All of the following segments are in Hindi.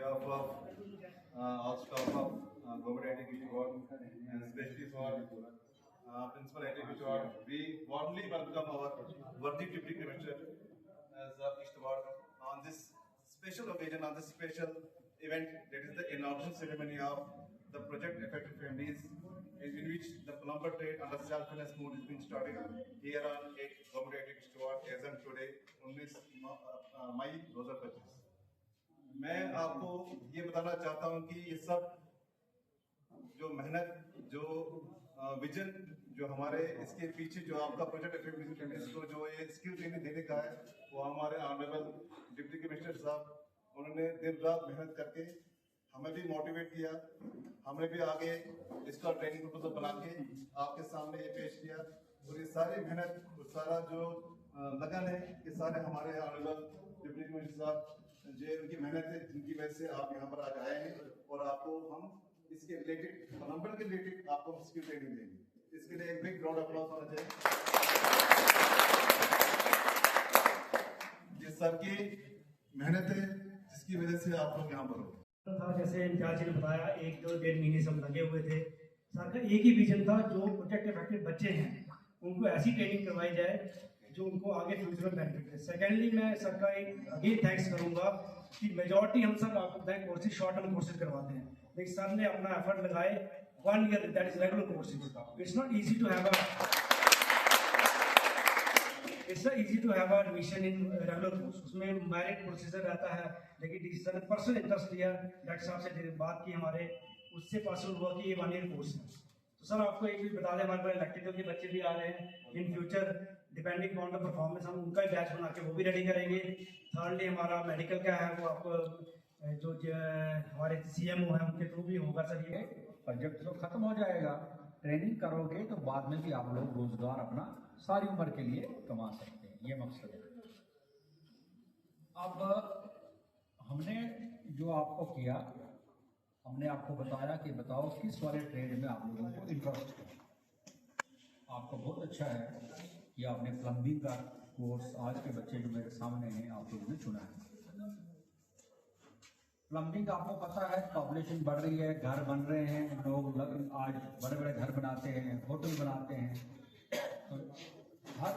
behalf of all staff of Government Education Board and especially for Principal Education Board, we warmly welcome our worthy Deputy Commissioner as East Ward on this special occasion, on this special event, that is the inauguration ceremony of the project Effective Families, in which the plumber trade under self-finance mode is being started here on 8 Government Education Board as on today 19 मई 2025। मैं आपको ये बताना चाहता हूँ कि ये सब जो मेहनत, जो विजन, जो हमारे इसके पीछे जो आपका प्रोजेक्ट एक्टिविटीज को जो ये स्किल ट्रेनिंग देने का है, वो हमारे ऑनरेबल डिप्टी कमिश्नर साहब उन्होंने दिन रात मेहनत करके हमें भी मोटिवेट किया। हमने भी आगे इसका ट्रेनिंग प्रपोजल बना के आपके सामने ये पेश किया और ये सारी मेहनत, सारा जो लगन है, ये सारे हमारे ऑनरेबल डिप्टी कमिश्नर साहब जो उनकी मेहनत है, जिनकी वजह से आप यहाँ पर आज आए हैं और आपको हम इसके रिलेटेड प्लम्बर के रिलेटेड आपको स्किल ट्रेनिंग देंगे। इसके लिए एक बिग राउंड अप्लॉज होना चाहिए। ये सर की मेहनत है जिसकी वजह से आप लोग यहाँ पर हो। था जैसे इंचार्ज ने बताया, 1-2-1.5 महीने से हम लगे हुए थे। सर का एक ही विजन था, जो प्रोजेक्ट इफेक्टिव बच्चे हैं उनको ऐसी ट्रेनिंग करवाई जाए जो उनको आगे फ्यूचर में बेनिफिट है। सेकेंडली मैं सर का एक अगेन थैंक्स करूंगा कि मेजॉरिटी हम सब आपको बताएं कोर्सेज शॉर्ट टर्म कोर्सेज करवाते हैं, लेकिन सर ने अपना एफर्ट लगाए 1 year, that is regular courses. It's not easy to have a admission in regular course, उसमें मेरिट प्रोसीजर रहता है, लेकिन सर ने पर्सनल इंटरेस्ट लिया, डॉक्टर साहब से बात की हमारे, उससे पॉसिबल हुआ कि ये 1 ईयर कोर्स है। तो सर आपको एक भी बता दें, हमारे पास इलेक्ट्रिकल के बच्चे भी आ रहे हैं in future, depending on the performance हम उनका बैच बना के वो भी रेडी करेंगे। थर्डली हमारा मेडिकल का है, वो आपको जो हमारे CMO हैं उनके थ्रू भी होगा। सर ये प्रोजेक्ट तो खत्म हो जाएगा, ट्रेनिंग करोगे तो बाद में भी आप लोग रोजगार अपना सारी उम्र के लिए कमा सकते हैं, ये मकसद है। अब हमने जो आपको किया, हमने आपको बताया कि बताओ किस वाले ट्रेड में आप लोगों को इंटरेस्ट है। आपको बहुत अच्छा है कि आपने प्लम्बिंग का कोर्स, आज के बच्चे जो मेरे सामने हैं आप लोगों ने चुना है। प्लम्बिंग आपको पता है, पॉपुलेशन बढ़ रही है, घर बन रहे हैं, लोग आज बड़े बड़े घर बनाते हैं, होटल बनाते हैं, तो हर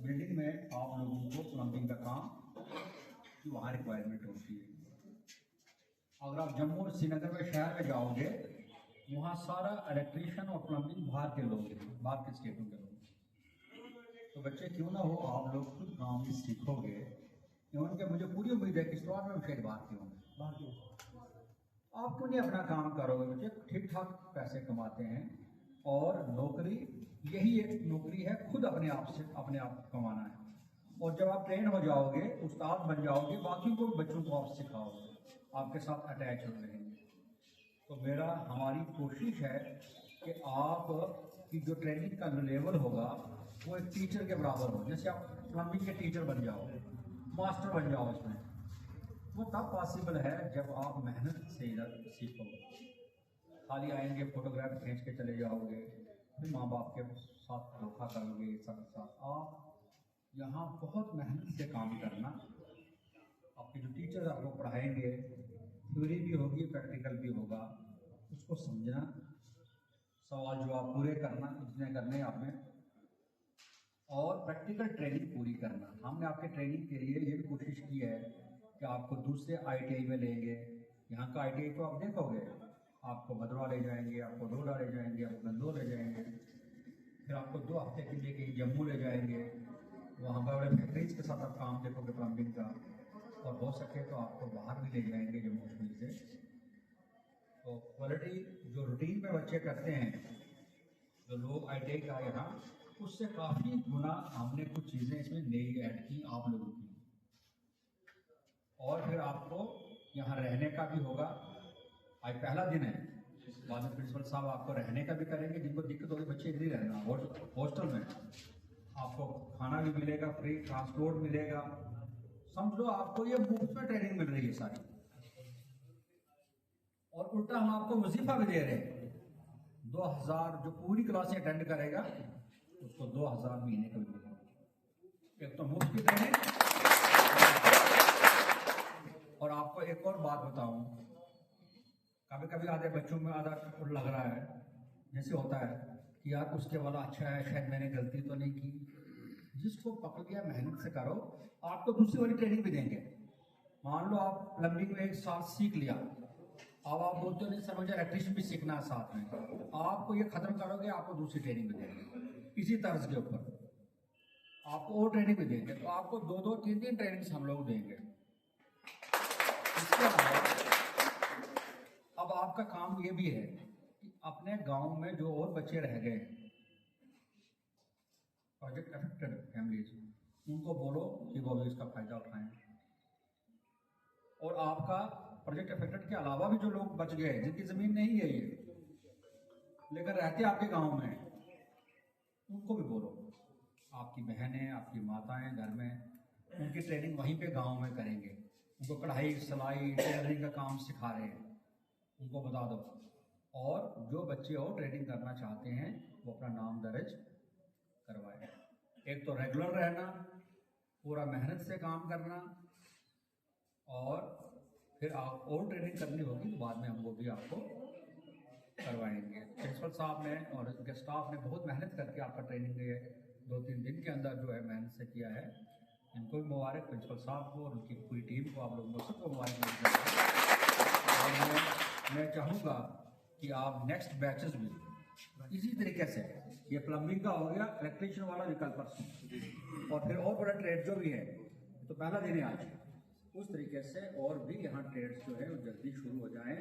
बिल्डिंग में आप लोगों को प्लम्बिंग का काम की वहाँ रिक्वायरमेंट होती है। अगर आप जम्मू और श्रीनगर में शहर में जाओगे, वहाँ सारा इलेक्ट्रीशियन और प्लम्बिंग बाहर के लोग हैं, बाहर के स्टेटों के लोग। तो बच्चे क्यों ना हो, आप लोग खुद काम सीखोगे, उनके मुझे पूरी उम्मीद है कि शुरुआत में शायद बाहर के होंगे। आप क्यों नहीं अपना काम करोगे? बच्चे ठीक ठाक पैसे कमाते हैं और नौकरी यही एक नौकरी है, खुद अपने आप से अपने आप कमाना है। और जब आप ट्रेन हो जाओगे, उस्ताद बन जाओगे, बाकी को बच्चों को आप सिखाओगे, आपके साथ अटैच हो रहेंगे। तो हमारी कोशिश है कि आप की जो ट्रेनिंग का लेवल होगा वो एक टीचर के बराबर हो। जैसे आप प्लम्बिंग के टीचर बन जाओ, मास्टर बन जाओ, इसमें वो तब पॉसिबल है जब आप मेहनत से इधर सीखोगे। खाली आएंगे, फोटोग्राफ खींच के चले जाओगे, फिर माँ बाप के साथ धोखा करोगे, सबके साथ। आप यहाँ बहुत मेहनत से काम करना, आपके जो टीचर आपको पढ़ाएंगे, थ्योरी भी होगी, प्रैक्टिकल भी होगा, उसको समझना, सवाल जवाब पूरे करना जितने करने आपने, और प्रैक्टिकल ट्रेनिंग पूरी करना। हमने आपके ट्रेनिंग के लिए ये भी कोशिश की है कि आपको दूसरे ITI में लेंगे। यहाँ का ITI तो आप देखोगे, आपको भद्रवाह ले जाएंगे, आपको डोडा ले जाएंगे, आपको गंदौर ले जाएंगे, फिर आपको 2 हफ्ते के लिए कहीं जम्मू ले जाएंगे, वहाँ बड़े फैक्ट्रीज के साथ आप काम देखोगे प्लम्बिंग का, और हो सके तो आपको बाहर भी ले जाएंगे जम्मू कश्मीर से। तो क्वालिटी जो रूटीन में बच्चे करते हैं, जो लोग ITI का यहाँ, उससे काफ़ी गुना हमने कुछ चीज़ें इसमें नई ऐड की आप लोगों की। और फिर आपको यहाँ रहने का भी होगा। आज पहला दिन है, बाद में प्रिंसिपल साहब आपको रहने का भी करेंगे। जिनको दिक्कत होगी बच्चे इधर ही रहना, हॉस्टल में आपको खाना भी मिलेगा, फ्री ट्रांसपोर्ट मिलेगा। समझ लो आपको ये मुफ्त में ट्रेनिंग मिल रही है सारी, और उल्टा हम आपको वजीफा भी दे रहे हैं। 2000 जो पूरी क्लासें अटेंड करेगा उसको 2000 महीने का मिलेगा। एक तो मुफ्त की ट्रेनिंग और आपको एक और बात बताऊं, कभी कभी आधे बच्चों में आधा लग रहा है, जैसे होता है कि यार उसके वाला अच्छा है, शायद मैंने गलती तो नहीं की। जिसको पकड़ लिया मेहनत से करो, आपको दूसरी वाली ट्रेनिंग भी देंगे। मान लो आप प्लम्बिंग में 1 साल सीख लिया, अब आप बोलते हो नहीं सर मुझे इलेक्ट्रिशियन भी सीखना है साथ में, आपको ये खत्म करोगे, आपको दूसरी ट्रेनिंग भी देंगे इसी तर्ज के ऊपर, आपको और ट्रेनिंग भी देंगे। तो आपको 2-2, 3-3 ट्रेनिंग्स हम लोग देंगे। इसके अलावा अब आपका काम ये भी है कि अपने गांव में जो और बच्चे रह गए प्रोजेक्ट अफेक्टेड फैमिलीज, उनको बोलो कि वो भी इसका फायदा उठाएं। और आपका प्रोजेक्ट अफेक्टेड के अलावा भी जो लोग बच गए, जिनकी जमीन नहीं है ये लेकिन रहते आपके गांव में, उनको भी बोलो, आपकी बहनें, आपकी माताएं घर में, उनकी ट्रेनिंग वहीं पे गांव में करेंगे। उनको कढ़ाई, सिलाई, टेलरिंग का काम सिखा रहे हैं, उनको बता दो। और जो बच्चे और ट्रेनिंग करना चाहते हैं वो अपना नाम दर्ज करवाएं। एक तो रेगुलर रहना, पूरा मेहनत से काम करना, और फिर आप और ट्रेनिंग करनी होगी तो बाद में हम वो भी आपको करवाएंगे। प्रिंसिपल साहब ने और उनके स्टाफ ने बहुत मेहनत करके आपका ट्रेनिंग 2-3 दिन के अंदर जो है मेहनत से किया है। इनको भी मुबारक, प्रिंसिपल साहब को और उनकी पूरी टीम को, आप लोगों को सबको मुबारक। और मैं चाहूँगा कि आप नेक्स्ट बैचेस भी इसी तरीके से, ये प्लम्बिंग का हो गया, इलेक्ट्रिशियन वाला विकल्प परसों, और फिर और बड़ा ट्रेड जो भी है, तो पहला दिन है आज, उस तरीके से और भी यहाँ ट्रेड्स जो है वो जल्दी शुरू हो जाएं।